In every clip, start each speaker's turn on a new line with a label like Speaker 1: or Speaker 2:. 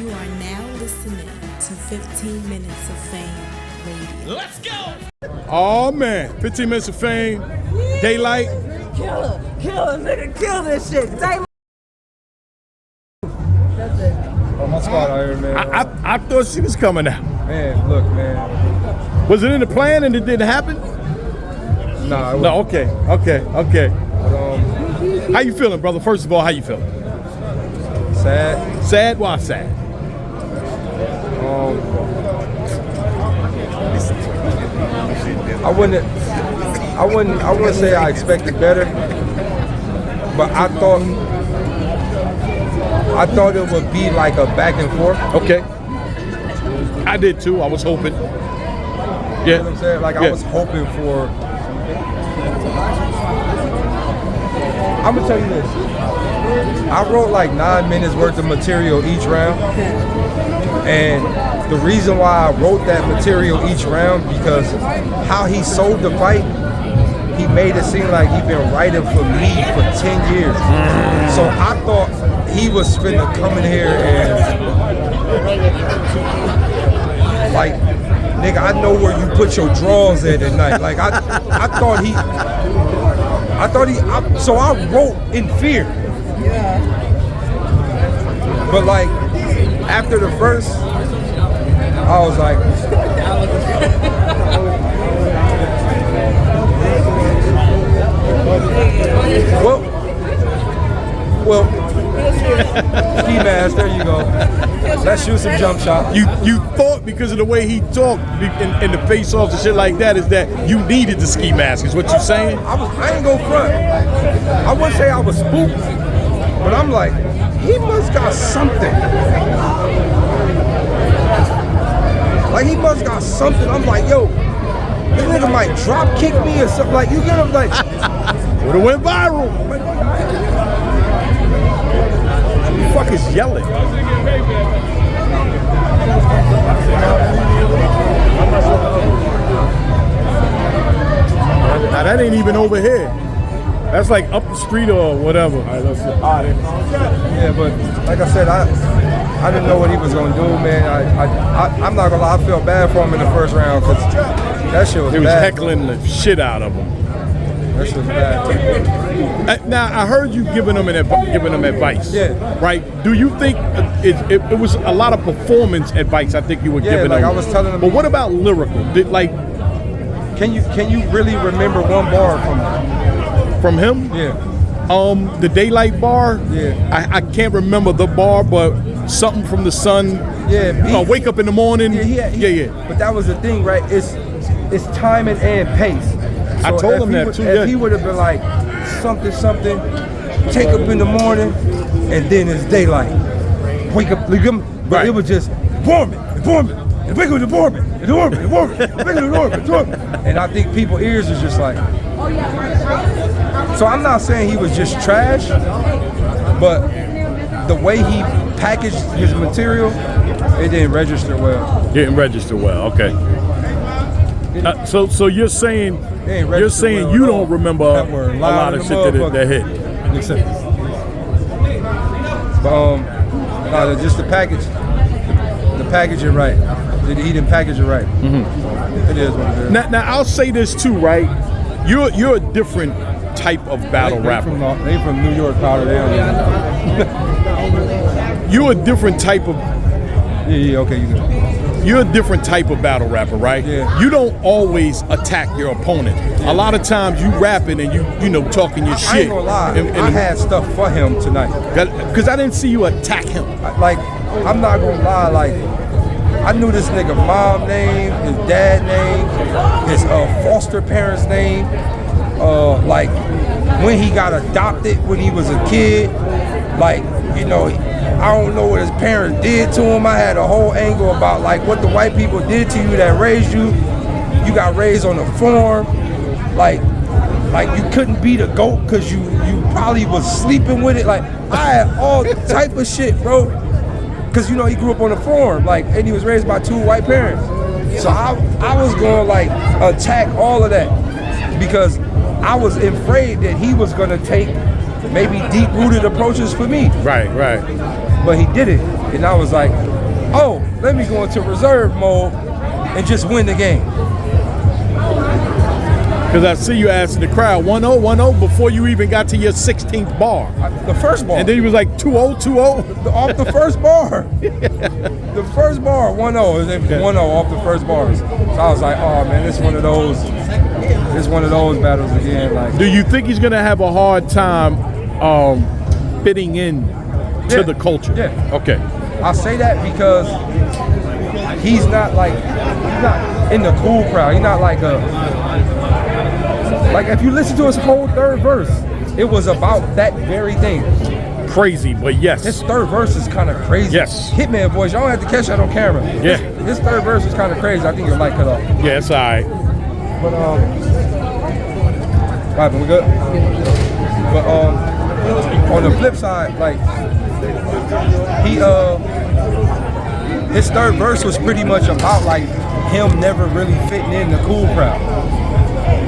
Speaker 1: You are now listening to 15 Minutes of Fame Radio.
Speaker 2: Let's go!
Speaker 3: Oh man, 15 Minutes of Fame, Daylyt.
Speaker 4: Kill nigga, kill this shit. Daylyt.
Speaker 5: Oh, my squad out here, man.
Speaker 3: I thought she was coming out.
Speaker 5: Man, look, man.
Speaker 3: Was it in the plan and it didn't happen?
Speaker 5: Nah, it
Speaker 3: No, okay.
Speaker 5: But,
Speaker 3: How you feeling, brother? First of all, how you feeling?
Speaker 5: sad.
Speaker 3: Sad? Why sad?
Speaker 5: I wouldn't say I expected better, but I thought it would be like a back and forth.
Speaker 3: Okay. I did too. I was hoping.
Speaker 5: You know
Speaker 3: Yeah.
Speaker 5: what I'm saying? Like, I was hoping for. I'm gonna tell you this. I wrote like 9 minutes worth of material each round. And the reason why I wrote that material each round, because how he sold the fight, he made it seem like he'd been writing for me for 10 years. So I thought he was finna come in here and like, nigga, I know where you put your drawers at night. Like I thought so I wrote in fear.
Speaker 4: Yeah.
Speaker 5: But like, after the first, I was like, well, ski mask, there you go. Let's shoot some jump shots.
Speaker 3: You thought because of the way he talked in the face-offs and shit like that is that you needed the ski mask, is what you're saying?
Speaker 5: I ain't go front. I wouldn't say I was spooked, but I'm like, he must got something. Like, he must got something. I'm like, yo, this nigga might drop kick me or something. Like, you get him, like,
Speaker 3: Would've went viral. Who the fuck is yelling? Now that ain't even over here. That's like up the street or whatever. All right, let's see.
Speaker 5: yeah, but like I said, I didn't know what he was gonna do, man. I'm not gonna lie, I felt bad for him in the first round because that shit was
Speaker 3: He was
Speaker 5: bad.
Speaker 3: heckling the shit out of him.
Speaker 5: That shit was bad.
Speaker 3: Now I heard you giving them advice.
Speaker 5: Yeah.
Speaker 3: Right. Do you think it was a lot of performance advice? I think you were giving
Speaker 5: like
Speaker 3: them.
Speaker 5: I was telling them.
Speaker 3: But what about lyrical?
Speaker 5: Can you really remember one bar
Speaker 3: from him?
Speaker 5: Yeah.
Speaker 3: The Daylyt bar.
Speaker 5: Yeah.
Speaker 3: I can't remember the bar, but something from the sun.
Speaker 5: Yeah.
Speaker 3: Wake up in the morning.
Speaker 5: Yeah. But that was the thing, right? It's timing and pace.
Speaker 3: I told him that too.
Speaker 5: If he would have been like something, take up in the morning, and then it's daylight. Wake up, but
Speaker 3: right.
Speaker 5: It was just warm it, and wake up the warm it. And I think people's ears is just like. So I'm not saying he was just trash, but the way he packaged his material, it didn't register well.
Speaker 3: Didn't register well. Okay. So you're saying you don't remember a lot of shit that hit.
Speaker 5: But just the package, the packaging right. He didn't package it right.
Speaker 3: Mm-hmm.
Speaker 5: It is what it is.
Speaker 3: Now I'll say this too, right? You're a different type of battle rapper.
Speaker 5: They from New York, powder down.
Speaker 3: You're a different type of.
Speaker 5: Yeah. Okay, you good.
Speaker 3: You're a different type of battle rapper, right?
Speaker 5: Yeah.
Speaker 3: You don't always attack your opponent. Yeah. A lot of times you rapping and you know talking your shit.
Speaker 5: I ain't gonna lie. I had stuff for him tonight.
Speaker 3: Because I didn't see you attack him.
Speaker 5: I'm not gonna lie. Like, I knew this nigga mom name, his dad name, his foster parents name. Like when he got adopted when he was a kid. Like, you know. I don't know what his parents did to him. I had a whole angle about like what the white people did to you that raised you. You got raised on a farm. Like you couldn't beat a goat because you probably was sleeping with it. Like, I had all type of shit, bro. Because, you know, he grew up on a farm, like, and he was raised by 2 white parents. So I was going to like attack all of that because I was afraid that he was going to take maybe deep-rooted approaches for me.
Speaker 3: Right.
Speaker 5: But he did it, and I was like, oh, let me go into reserve mode and just win the game.
Speaker 3: Because I see you asking the crowd 1-0, 1-0 before you even got to your 16th bar.
Speaker 5: The first bar.
Speaker 3: And then he was like 2-0, 2-0.
Speaker 5: Off the first bar. The first bar, 1-0. It was 1-0 off the first bars. So I was like, oh man, it's one of those battles again. Like,
Speaker 3: do you think he's gonna have a hard time fitting in to the culture?
Speaker 5: Yeah.
Speaker 3: Okay.
Speaker 5: I say that because he's not in the cool crowd. He's not like if you listen to his whole third verse, it was about that very thing.
Speaker 3: Crazy, but yes.
Speaker 5: His third verse is kind of crazy.
Speaker 3: Yes.
Speaker 5: Hitman voice, y'all don't have to catch that on camera.
Speaker 3: Yeah.
Speaker 5: His third verse is kind of crazy. I think your light cut off.
Speaker 3: Yeah, it's all right.
Speaker 5: But what happened? We good? But on the flip side, like his third verse was pretty much about like him never really fitting in the cool crowd.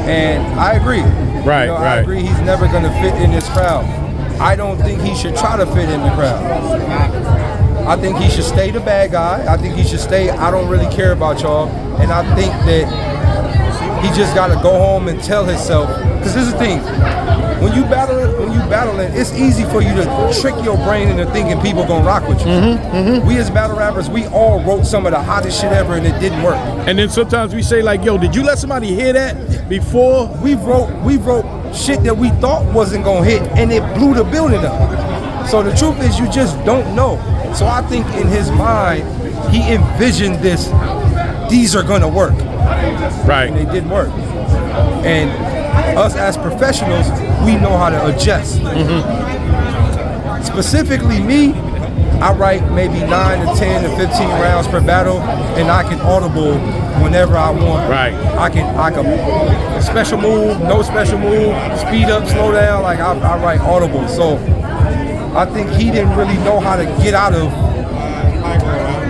Speaker 5: And I agree.
Speaker 3: Right,
Speaker 5: right.
Speaker 3: right.
Speaker 5: I agree he's never gonna fit in this crowd. I don't think he should try to fit in the crowd. I think he should stay the bad guy. I think he should stay, I don't really care about y'all. And I think that he just gotta go home and tell himself, because this is the thing, when you battling, it's easy for you to trick your brain into thinking people gonna rock with you. We as battle rappers, we all wrote some of the hottest shit ever and it didn't work.
Speaker 3: And then sometimes we say like, yo, did you let somebody hear that before?
Speaker 5: We wrote shit that we thought wasn't gonna hit and it blew the building up. So the truth is you just don't know. So I think in his mind, he envisioned this, these are gonna work.
Speaker 3: Right.
Speaker 5: And they didn't work. And us as professionals, we know how to adjust. Specifically me, I write maybe 9 to 10 to 15 rounds per battle, and I can audible whenever I want.
Speaker 3: Right.
Speaker 5: I can special move, no special move, speed up, slow down, like I write audible. So I think he didn't really know how to get out of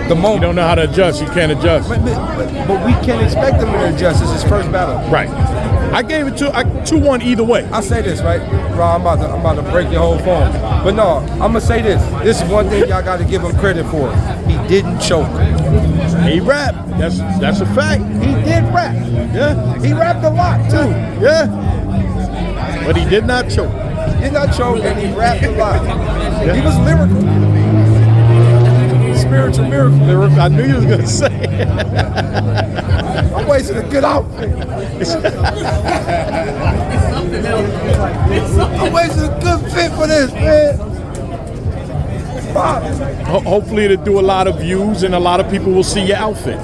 Speaker 5: the moment.
Speaker 3: You don't know how to adjust, you can't adjust.
Speaker 5: But we can expect him to adjust. It's his first battle.
Speaker 3: Right. I gave it 2-1 either way.
Speaker 5: I say this, right? Bro, I'm about to break your whole phone. But no, I'm gonna say this. This is one thing y'all gotta give him credit for. He didn't choke.
Speaker 3: He rapped. That's a fact.
Speaker 5: He did rap.
Speaker 3: Yeah.
Speaker 5: He rapped a lot too.
Speaker 3: Yeah. But he did not choke.
Speaker 5: He did not choke and he rapped a lot.
Speaker 3: Yeah.
Speaker 5: He was lyrical. Spiritual miracle.
Speaker 3: Lyrical. I knew you was gonna say it.
Speaker 5: I'm wasting a good outfit. I'm wasting a good fit for this, man.
Speaker 3: Hopefully it'll do a lot of views and a lot of people will see your outfit.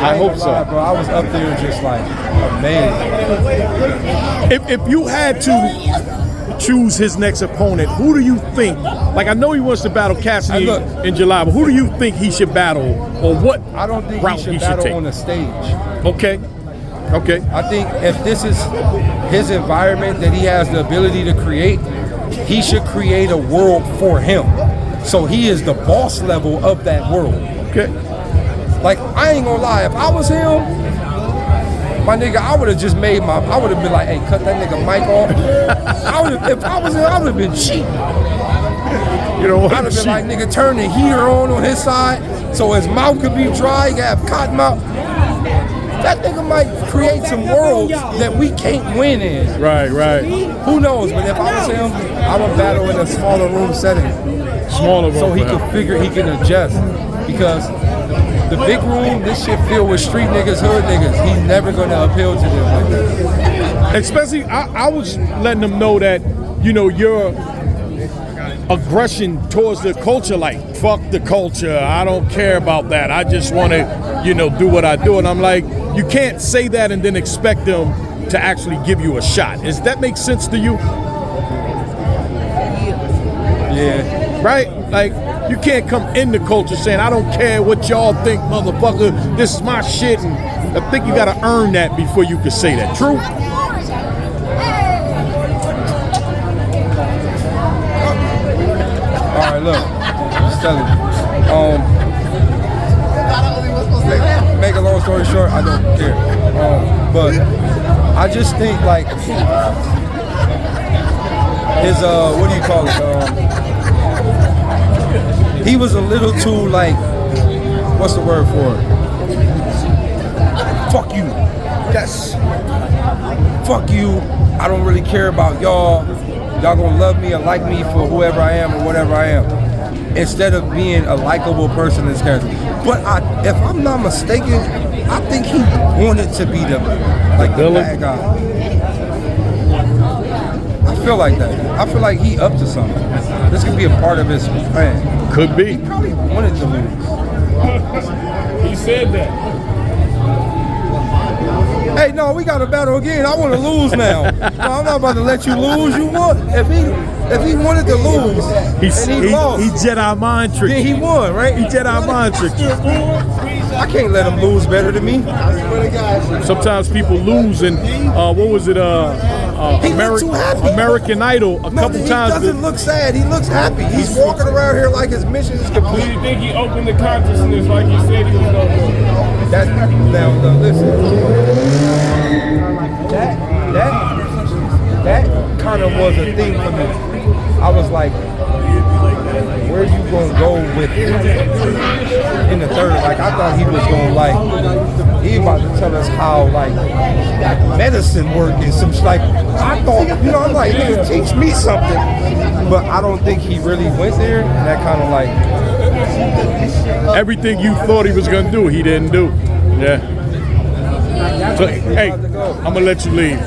Speaker 3: I hope so.
Speaker 5: Bro, I was up there just like amazed.
Speaker 3: If you had to choose his next opponent, who do you think? Like, I know he wants to battle Cassidy in July, but who do you think he should battle, or what?
Speaker 5: I don't think
Speaker 3: route
Speaker 5: he should battle
Speaker 3: take?
Speaker 5: on the stage.
Speaker 3: Okay.
Speaker 5: I think if this is his environment that he has the ability to create, he should create a world for him. So he is the boss level of that world.
Speaker 3: Okay.
Speaker 5: Like, I ain't gonna lie, if I was him, my nigga, I would have just I would have been like, hey, cut that nigga mic off. If I was him, I would have been cheap.
Speaker 3: You know what?
Speaker 5: I'd have been like, nigga, turn the heater on his side so his mouth could be dry, he could have cotton mouth. That nigga might create some worlds that we can't win in.
Speaker 3: Right.
Speaker 5: Who knows? But if I was him, I would battle in a smaller room setting.
Speaker 3: Smaller room.
Speaker 5: So he can adjust. Because the big room, this shit filled with street niggas, hood niggas. He's never gonna appeal to them.
Speaker 3: Especially, I was letting them know that, you know, your aggression towards the culture, like, fuck the culture, I don't care about that, I just want to, you know, do what I do. And I'm like, you can't say that and then expect them to actually give you a shot. Does that make sense to you?
Speaker 5: Yeah.
Speaker 3: Right? Like, you can't come in the culture saying, I don't care what y'all think, motherfucker, this is my shit. And I think you gotta earn that before you can say that. True?
Speaker 5: All right, look, just telling you. Make a long story short, I don't care. But I just think like his what do you call it? He was a little too like, what's the word for it? Fuck you. Yes. Fuck you. I don't really care about y'all. Y'all gonna love me or like me for whoever I am or whatever I am. Instead of being a likable person in his character. But if I'm not mistaken, I think he wanted to be the bad guy. I feel like that. I feel like he up to something. This could be a part of his plan.
Speaker 3: Could be.
Speaker 5: He probably wanted to lose.
Speaker 2: He said that.
Speaker 5: Hey, no, we got to battle again. I want to lose now. No, I'm not about to let you lose. You won. If he wanted to lose and he lost,
Speaker 3: he Jedi mind tricked.
Speaker 5: then he won, right?
Speaker 3: He Jedi mind tricked.
Speaker 5: I can't let him lose better than me.
Speaker 3: Sometimes people lose, and what was it?
Speaker 5: He looked too happy.
Speaker 3: American Idol. A couple times.
Speaker 5: He doesn't look sad. He looks happy. He's walking around here like his mission is
Speaker 2: Do
Speaker 5: complete.
Speaker 2: you think he opened the consciousness like he said he was going to do?
Speaker 5: Now, listen. That kind of was a thing for me. I was like, where you gonna go with it in the third? Like, I thought he was gonna he about to tell us how like medicine work and some like. I thought, I'm like, nigga, teach me something. But I don't think he really went there. And that kind of like
Speaker 3: Everything you thought he was gonna do, he didn't do. Yeah. So, hey, I'm gonna let you leave.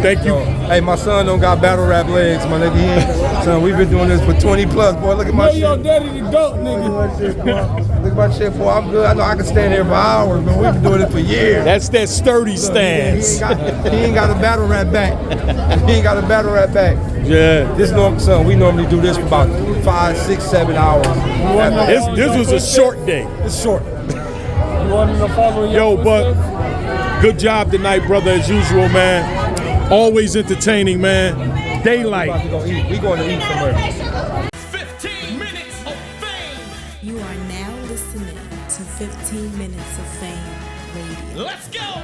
Speaker 3: Thank you.
Speaker 5: Hey, my son don't got battle rap legs, my nigga. Son, we've been doing this for 20 plus, boy. Look at my shit.
Speaker 2: Your daddy the goat, nigga.
Speaker 5: Look at my shit, boy. I'm good. I know I can stand here for hours, but we've been doing it for years.
Speaker 3: That's that sturdy stance.
Speaker 5: He ain't got a battle rap back. He ain't got a battle rap back.
Speaker 3: Yeah.
Speaker 5: Son, we normally do this for about 5, 6, 7 hours.
Speaker 3: This was a short day.
Speaker 5: It's short.
Speaker 2: You want him to follow your
Speaker 3: Yo, but
Speaker 2: footsteps?
Speaker 3: good job tonight, brother, as usual, man. Always entertaining, man. Daylyt.
Speaker 5: We about to go eat. We going to eat somewhere.
Speaker 6: 15 minutes of fame.
Speaker 1: You are now listening to 15 Minutes of Fame Radio.
Speaker 6: Let's go.